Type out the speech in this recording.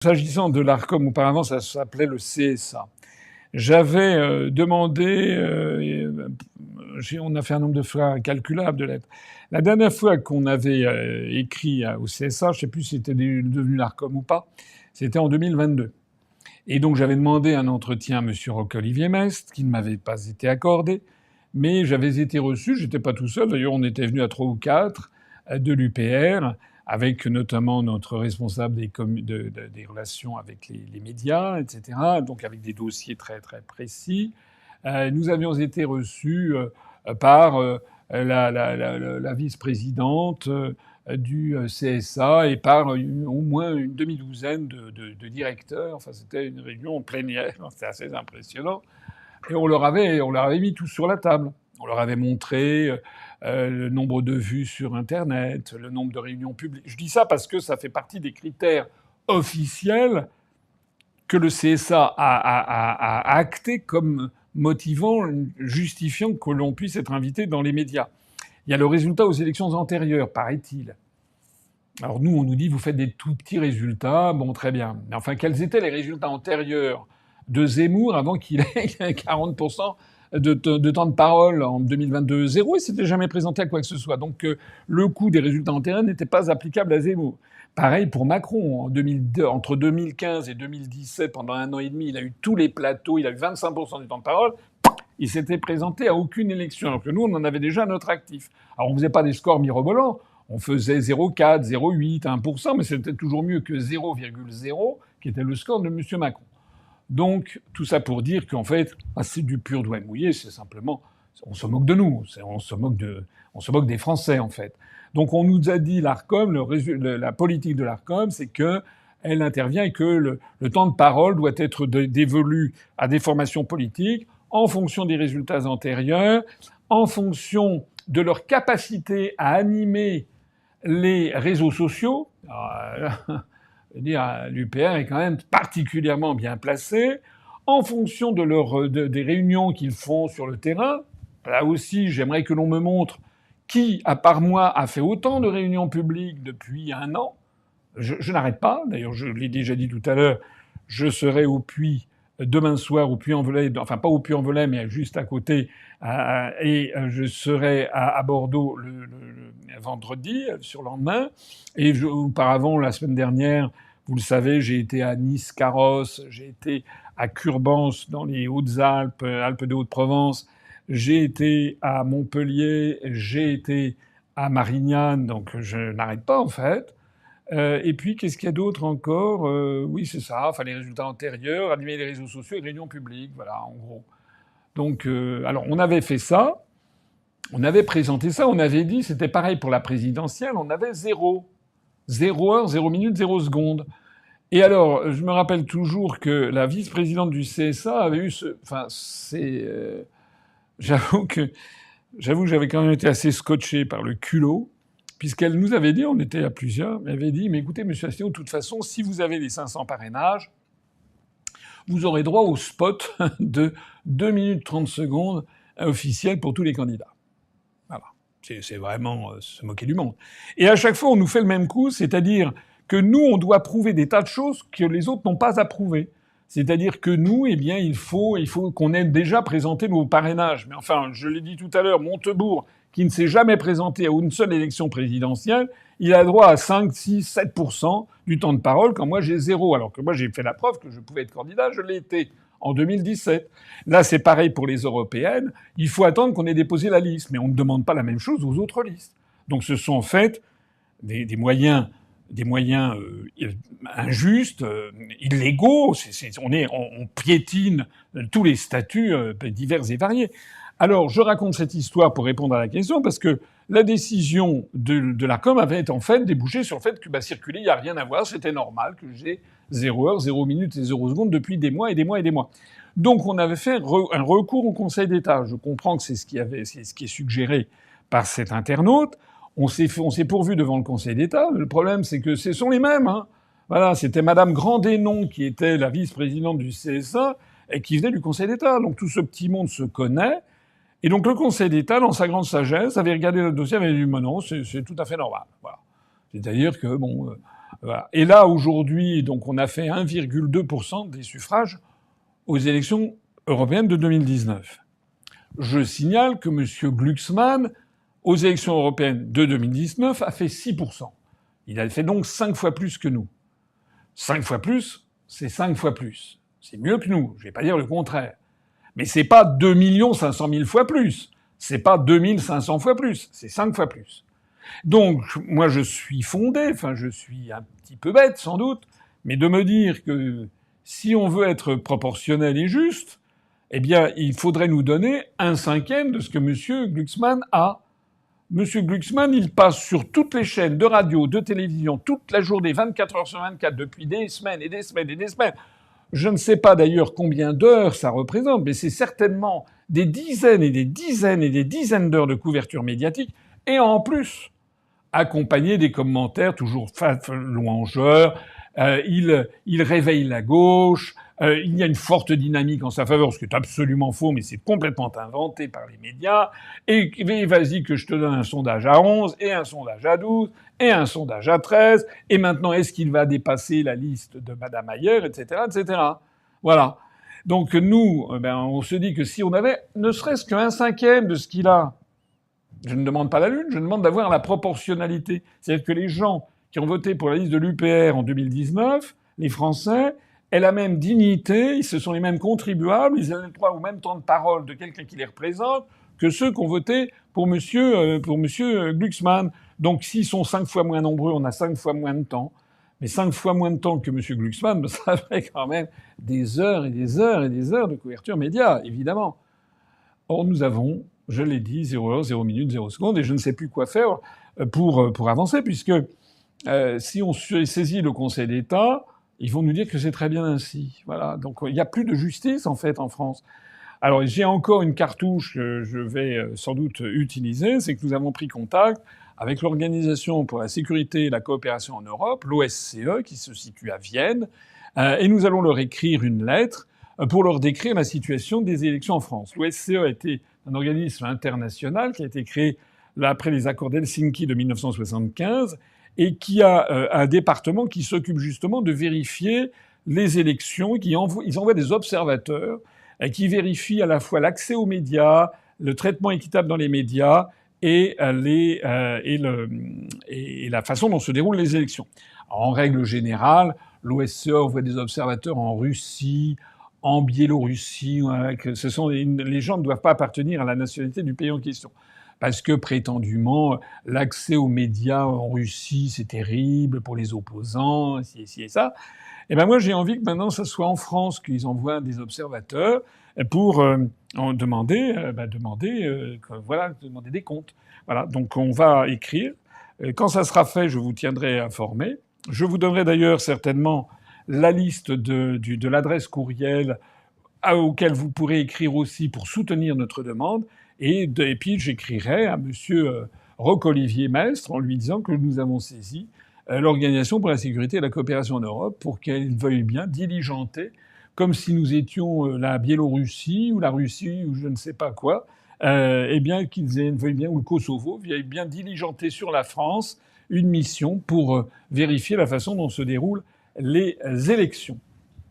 S'agissant de l'ARCOM, auparavant, ça s'appelait le CSA. J'avais demandé, on a fait un nombre de fois incalculable de lettres. La dernière fois qu'on avait écrit au CSA, je sais plus si c'était devenu l'ARCOM ou pas, c'était en 2022. Et donc j'avais demandé un entretien à M. Roch-Olivier Maistre, qui ne m'avait pas été accordé, mais j'avais été reçu, j'étais pas tout seul, d'ailleurs on était venu à 3 ou 4 de l'UPR, avec notamment notre responsable des relations avec les médias, etc., donc avec des dossiers très très précis. Nous avions été reçus par la vice-présidente du CSA et par au moins une demi-douzaine de directeurs. Enfin, c'était une réunion plénière, c'était assez impressionnant. Et on leur avait mis tout sur la table. On leur avait montré le nombre de vues sur Internet, le nombre de réunions publiques. Je dis ça parce que ça fait partie des critères officiels que le CSA a acté comme motivant, justifiant que l'on puisse être invité dans les médias. Il y a le résultat aux élections antérieures, paraît-il. Alors nous, on nous dit, vous faites des tout petits résultats. Bon, très bien. Mais enfin, quels étaient les résultats antérieurs de Zemmour avant qu'il ait 40% de temps de parole en 2022? Zéro, il s'était jamais présenté à quoi que ce soit. Donc le coût des résultats antérieurs n'était pas applicable à Zemmour. Pareil pour Macron. En 2002, entre 2015 et 2017, pendant 1 an et demi, il a eu tous les plateaux, il a eu 25% du temps de parole. Il s'était présenté à aucune élection, alors que nous, on en avait déjà notre actif. Alors on faisait pas des scores mirobolants. On faisait 0,4, 0,8, 1%, mais c'était toujours mieux que 0,0, qui était le score de M. Macron. Donc, tout ça pour dire qu'en fait, c'est du pur doigt mouillé, c'est simplement... On se moque de nous, on se moque des Français, en fait. Donc on nous a dit, l'ARCOM, la politique de l'ARCOM, c'est que elle intervient et que le temps de parole doit être dévolu à des formations politiques en fonction des résultats antérieurs, en fonction de leur capacité à animer les réseaux sociaux. L'UPR est quand même particulièrement bien placé, en fonction des réunions qu'ils font sur le terrain. Là aussi, j'aimerais que l'on me montre qui, à part moi, a fait autant de réunions publiques depuis 1 an. Je n'arrête pas. D'ailleurs, je l'ai déjà dit tout à l'heure, je serai au Puy demain soir, au Puy-en-Velay, enfin pas au Puy-en-Velay, mais juste à côté, et je serai à Bordeaux le vendredi, sur le lendemain. Et auparavant, la semaine dernière, vous le savez, j'ai été à Nice-Carrosse, j'ai été à Curbance dans les Hautes-Alpes, Alpes de Haute-Provence, j'ai été à Montpellier, j'ai été à Marignane, donc je n'arrête pas en fait. Et puis, qu'est-ce qu'il y a d'autre encore? Oui, c'est ça. Enfin, les résultats antérieurs, animer les réseaux sociaux et réunions publiques, voilà, en gros. Donc, alors, on avait fait ça, on avait présenté ça, on avait dit, c'était pareil pour la présidentielle, on avait 0. 0 heure, 0 minute, 0 seconde. Et alors, je me rappelle toujours que la vice-présidente du CSA avait eu ce... Enfin, c'est... J'avoue que j'avais quand même été assez scotché par le culot, puisqu'elle nous avait dit, on était à plusieurs, elle avait dit, mais écoutez, monsieur Asselineau, de toute façon, si vous avez les 500 parrainages, vous aurez droit au spot de 2 minutes 30 secondes officiel pour tous les candidats. Voilà. C'est vraiment se moquer du monde. Et à chaque fois, on nous fait le même coup, c'est-à-dire que nous, on doit prouver des tas de choses que les autres n'ont pas à prouver. C'est-à-dire que nous, eh bien, il faut qu'on ait déjà présenté nos parrainages. Mais enfin, je l'ai dit tout à l'heure, Montebourg, qui ne s'est jamais présenté à une seule élection présidentielle, il a droit à 5, 6, 7% du temps de parole, quand moi j'ai 0. Alors que moi j'ai fait la preuve que je pouvais être candidat, je l'ai été en 2017. Là, c'est pareil pour les européennes. Il faut attendre qu'on ait déposé la liste. Mais on ne demande pas la même chose aux autres listes. Donc ce sont en fait des moyens injustes, illégaux. On piétine tous les statuts divers et variés. Alors, je raconte cette histoire pour répondre à la question, parce que la décision de l'ARCOM avait en fait débouché sur le fait que circuler, il n'y a rien à voir, c'était normal que j'ai 0 heure, 0 minute et 0 seconde depuis des mois et des mois et des mois. Donc on avait fait un recours au Conseil d'État. Je comprends que c'est ce qui est suggéré par cet internaute. On s'est pourvu devant le Conseil d'État. Le problème, c'est que ce sont les mêmes. Hein. Voilà, c'était Madame Grandénon qui était la vice-présidente du CSA et qui venait du Conseil d'État. Donc tout ce petit monde se connaît. Et donc le Conseil d'État, dans sa grande sagesse, avait regardé le dossier, avait dit non, c'est tout à fait normal. Voilà. C'est-à-dire que bon, Voilà. Et là, aujourd'hui, donc, on a fait 1,2% des suffrages aux élections européennes de 2019. Je signale que M. Glucksmann, aux élections européennes de 2019, a fait 6%. Il a fait donc 5 fois plus que nous. 5 fois plus, c'est 5 fois plus. C'est mieux que nous. Je vais pas dire le contraire. Mais c'est pas 2 500 000 fois plus. C'est pas 2 500 fois plus. C'est 5 fois plus. Donc, moi, je suis fondé, enfin, je suis un petit peu bête, sans doute, mais de me dire que si on veut être proportionnel et juste, eh bien, il faudrait nous donner 1/5 de ce que M. Glucksmann a. M. Glucksmann, il passe sur toutes les chaînes de radio, de télévision, toute la journée, 24 heures sur 24, depuis des semaines et des semaines et des semaines. Je ne sais pas d'ailleurs combien d'heures ça représente, mais c'est certainement des dizaines et des dizaines et des dizaines d'heures de couverture médiatique. Et en plus, accompagné des commentaires toujours louangeurs. Il réveille la gauche. Il y a une forte dynamique en sa faveur, ce qui est absolument faux, mais c'est complètement inventé par les médias. Et vas-y que je te donne un sondage à 11, et un sondage à 12, et un sondage à 13. Et maintenant, est-ce qu'il va dépasser la liste de Madame Ayer, etc., etc. Voilà. Donc nous, on se dit que si on avait ne serait-ce qu'un cinquième de ce qu'il a, je ne demande pas la Lune, je demande d'avoir la proportionnalité. C'est-à-dire que les gens qui ont voté pour la liste de l'UPR en 2019, les Français, aient la même dignité, ce sont les mêmes contribuables, ils ont le droit au même temps de parole de quelqu'un qui les représente que ceux qui ont voté pour monsieur Glucksmann. Donc s'ils sont 5 fois moins nombreux, on a 5 fois moins de temps. Mais 5 fois moins de temps que monsieur Glucksmann, ça fait quand même des heures et des heures et des heures de couverture média, évidemment. Or, nous avons, je l'ai dit, 0 heure, 0 minute, 0 seconde, et je ne sais plus quoi faire pour avancer, puisque si on saisit le Conseil d'État, ils vont nous dire que c'est très bien ainsi. Voilà. Donc il n'y a plus de justice, en fait, en France. Alors j'ai encore une cartouche que je vais sans doute utiliser, c'est que nous avons pris contact avec l'Organisation pour la sécurité et la coopération en Europe, l'OSCE, qui se situe à Vienne, et nous allons leur écrire une lettre pour leur décrire la situation des élections en France. L'OSCE a été un organisme international qui a été créé après les accords d'Helsinki de 1975 et qui a un département qui s'occupe justement de vérifier les élections. Ils envoient des observateurs qui vérifient à la fois l'accès aux médias, le traitement équitable dans les médias et la façon dont se déroulent les élections. Alors, en règle générale, l'OSCE envoie des observateurs en Russie, en Biélorussie. Les gens ne doivent pas appartenir à la nationalité du pays en question. Parce que prétendument, l'accès aux médias en Russie, c'est terrible pour les opposants, ci et ça. Et ben moi, j'ai envie que maintenant, ça soit en France qu'ils envoient des observateurs pour demander des comptes. Voilà. Donc on va écrire. Quand ça sera fait, je vous tiendrai informé. Je vous donnerai d'ailleurs certainement la liste de l'adresse courriel auquel vous pourrez écrire aussi pour soutenir notre demande. Et puis j'écrirai à monsieur Roch-Olivier Maistre en lui disant que nous avons saisi l'Organisation pour la sécurité et la coopération en Europe pour qu'elle veuille bien diligenter, comme si nous étions la Biélorussie ou la Russie ou je ne sais pas quoi, eh bien qu'ils veuillent bien, ou le Kosovo, veuillent bien diligenter sur la France une mission pour vérifier la façon dont se déroulent les élections.